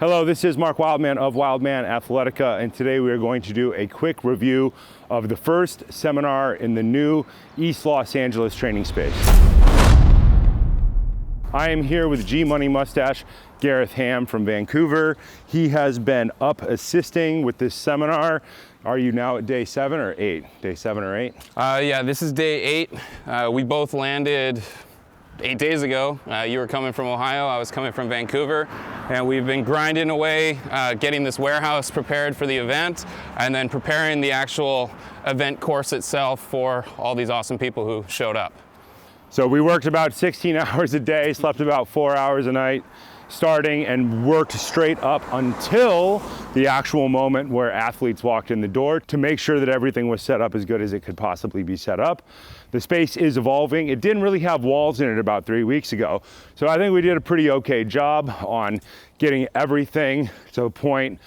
Hello, this is Mark Wildman of Wildman Athletica, and today we are going to do a quick review of the first seminar in the new East Los Angeles training space. I am here with G-Money Mustache, Gareth Hamm from Vancouver. He has been up assisting with this seminar. Are you now at day 7 or 8? Day 7 or 8? Yeah, this is day 8. We both landed 8 days ago. You were coming from Ohio, I was coming from Vancouver, and we've been grinding away, getting this warehouse prepared for the event, and then preparing the actual event course itself for all these awesome people who showed up. So we worked about 16 hours a day, slept about 4 hours a night, starting and worked straight up until the actual moment where athletes walked in the door to make sure that everything was set up as good as it could possibly be set up. The space is evolving. It didn't really have walls in it about 3 weeks ago. So I think we did a pretty okay job on getting everything to a point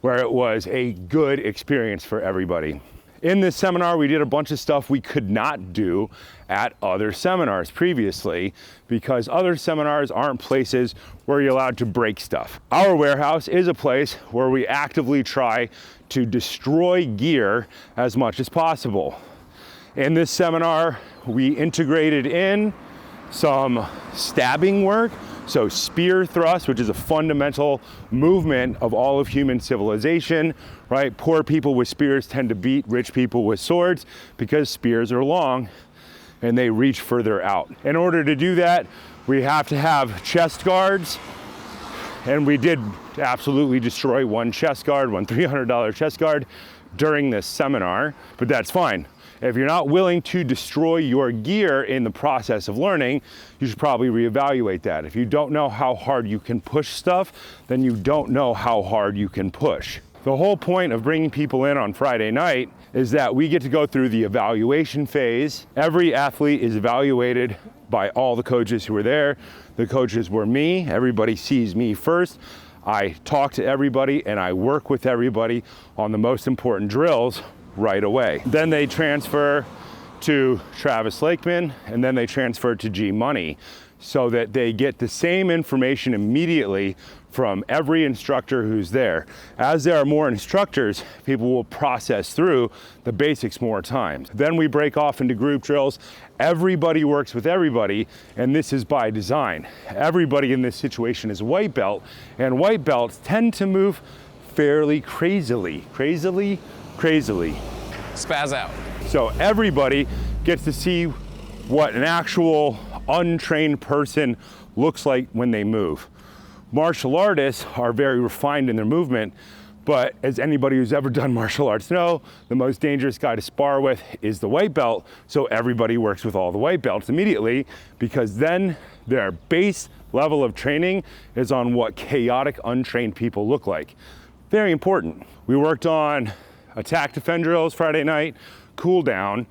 where it was a good experience for everybody. In this seminar, we did a bunch of stuff we could not do at other seminars previously because other seminars aren't places where you're allowed to break stuff. Our warehouse is a place where we actively try to destroy gear as much as possible. In this seminar, we integrated in some stabbing work. So spear thrust, which is a fundamental movement of all of human civilization, right? Poor people with spears tend to beat rich people with swords because spears are long and they reach further out. In order to do that, we have to have chest guards, and we did absolutely destroy one chest guard, one $300 chest guard during this seminar, but that's fine. If you're not willing to destroy your gear in the process of learning, you should probably reevaluate that. If you don't know how hard you can push stuff, then you don't know how hard you can push. The whole point of bringing people in on Friday night is that we get to go through the evaluation phase. Every athlete is evaluated by all the coaches who are there. The coaches were me. Everybody sees me first. I talk to everybody and I work with everybody on the most important drills right away. Then they transfer to Travis Lakeman, and then they transfer to G-Money so that they get the same information immediately from every instructor who's there. As there are more instructors, people will process through the basics more times. Then we break off into group drills. Everybody works with everybody, and this is by design. Everybody in this situation is white belt, and white belts tend to move fairly crazily. Spaz out. So everybody gets to see what an actual untrained person looks like when they move. Martial artists are very refined in their movement, but as anybody who's ever done martial arts know, the most dangerous guy to spar with is the white belt, so everybody works with all the white belts immediately because then their base level of training is on what chaotic, untrained people look like. Very important. We worked on attack defend drills Friday night, cool down,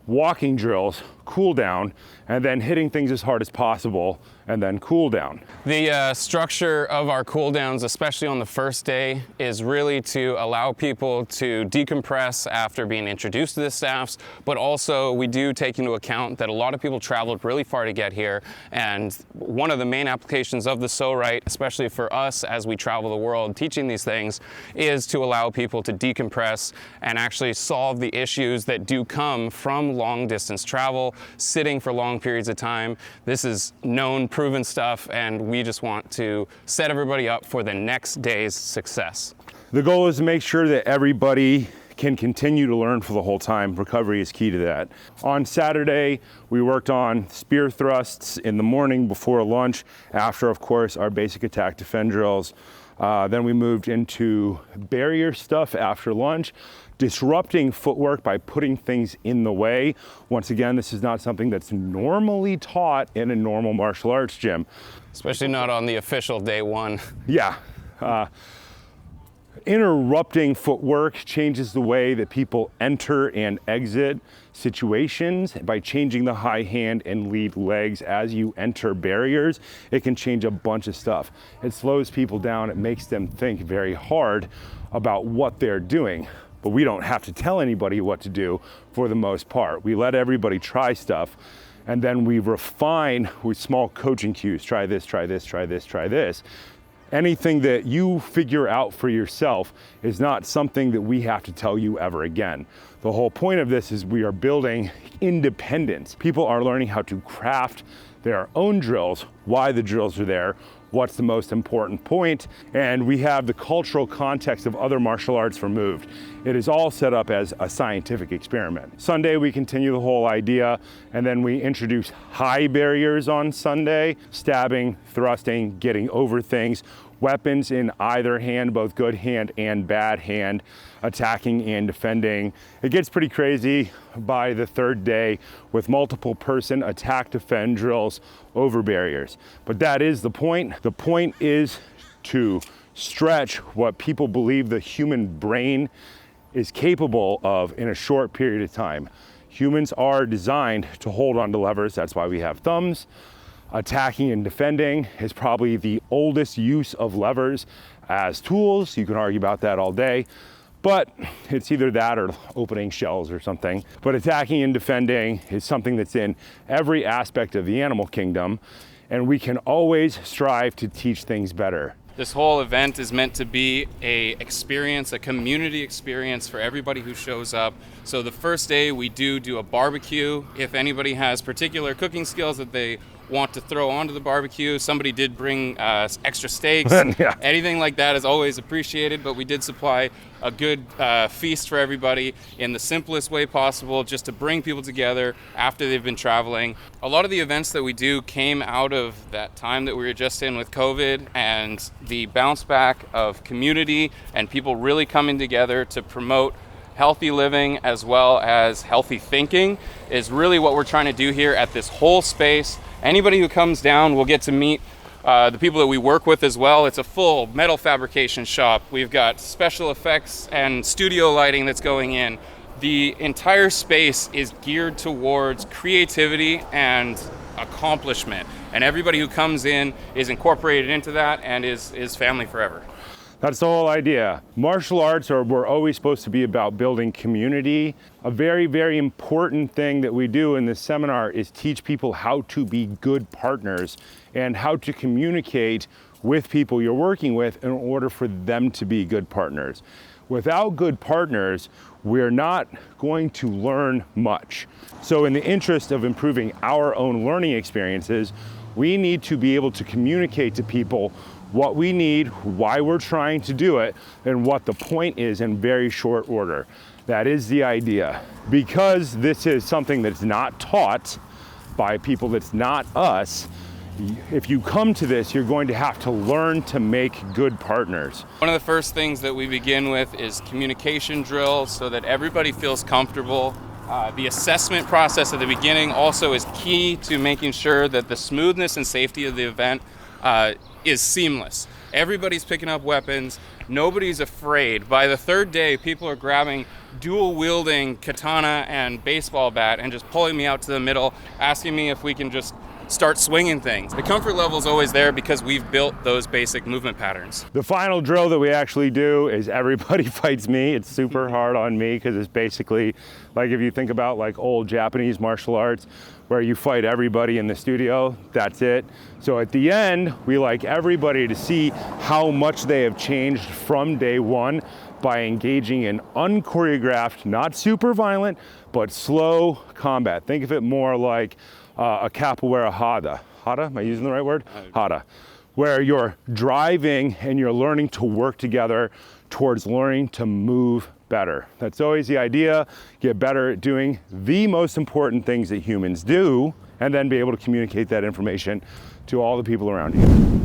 walking drills, cool down, and then hitting things as hard as possible, and then cool down. The structure of our cool downs, especially on the first day, is really to allow people to decompress after being introduced to the staffs, but also we do take into account that a lot of people traveled really far to get here, and one of the main applications of the Pro-Rite, especially for us as we travel the world teaching these things, is to allow people to decompress and actually solve the issues that do come from long distance travel, sitting for long periods of time. This is known, proven stuff, and we just want to set everybody up for the next day's success. The goal is to make sure that everybody can continue to learn for the whole time. Recovery is key to that. On Saturday, we worked on spear thrusts in the morning before lunch, after, of course, our basic attack defend drills. Then we moved into barrier stuff after lunch, disrupting footwork by putting things in the way. Once again, this is not something that's normally taught in a normal martial arts gym. Especially not on the official day one. Yeah. Interrupting footwork changes the way that people enter and exit situations by changing the high hand and lead legs as you enter barriers. It can change a bunch of stuff. It slows people down. It makes them think very hard about what they're doing. But we don't have to tell anybody what to do for the most part. We let everybody try stuff, and then we refine with small coaching cues. Try this, try this, try this, try this. Anything that you figure out for yourself is not something that we have to tell you ever again. The whole point of this is we are building independence. People are learning how to craft their own drills, why the drills are there, what's the most important point, and we have the cultural context of other martial arts removed. It is all set up as a scientific experiment. Sunday, we continue the whole idea, and then we introduce high barriers on Sunday, stabbing, thrusting, getting over things, weapons in either hand, both good hand and bad hand, attacking and defending. It gets pretty crazy by the third day with multiple person attack defend drills over barriers. But that is the point. The point is to stretch what people believe the human brain is capable of in a short period of time. Humans are designed to hold onto levers. That's why we have thumbs. Attacking and defending is probably the oldest use of levers as tools. You can argue about that all day, but it's either that or opening shells or something. But attacking and defending is something that's in every aspect of the animal kingdom, and we can always strive to teach things better. This whole event is meant to be a experience, a community experience for everybody who shows up. So the first day we do a barbecue. If anybody has particular cooking skills that they want to throw onto the barbecue, somebody did bring extra steaks. Yeah. Anything like that is always appreciated, but we did supply a good feast for everybody in the simplest way possible, just to bring people together after they've been traveling. A lot of the events that we do came out of that time that we were just in with COVID, and the bounce back of community and people really coming together to promote healthy living as well as healthy thinking is really what we're trying to do here at this whole space. Anybody who comes down will get to meet the people that we work with as well. It's a full metal fabrication shop. We've got special effects and studio lighting that's going in. The entire space is geared towards creativity and accomplishment. And everybody who comes in is incorporated into that and is family forever. That's the whole idea. Martial arts were always supposed to be about building community. A very, very important thing that we do in this seminar is teach people how to be good partners and how to communicate with people you're working with in order for them to be good partners. Without good partners, we're not going to learn much. So in the interest of improving our own learning experiences, we need to be able to communicate to people what we need, why we're trying to do it, and what the point is in very short order. That is the idea. Because this is something that's not taught by people that's not us, if you come to this, you're going to have to learn to make good partners. One of the first things that we begin with is communication drills so that everybody feels comfortable. The assessment process at the beginning also is key to making sure that the smoothness and safety of the event is seamless. Everybody's picking up weapons. Nobody's afraid. By the third day, people are grabbing dual wielding katana and baseball bat and just pulling me out to the middle, asking me if we can just start swinging things. The comfort level is always there because we've built those basic movement patterns. The final drill that we actually do is everybody fights me. It's super hard on me because it's basically like if you think about like old Japanese martial arts where you fight everybody in the studio, that's it. So at the end, we like everybody to see how much they have changed from day one by engaging in unchoreographed, not super violent, but slow combat. Think of it more like a capoeira hada. Hada, am I using the right word? Hada. Where you're driving and you're learning to work together towards learning to move better. That's always the idea. Get better at doing the most important things that humans do, and then be able to communicate that information to all the people around you.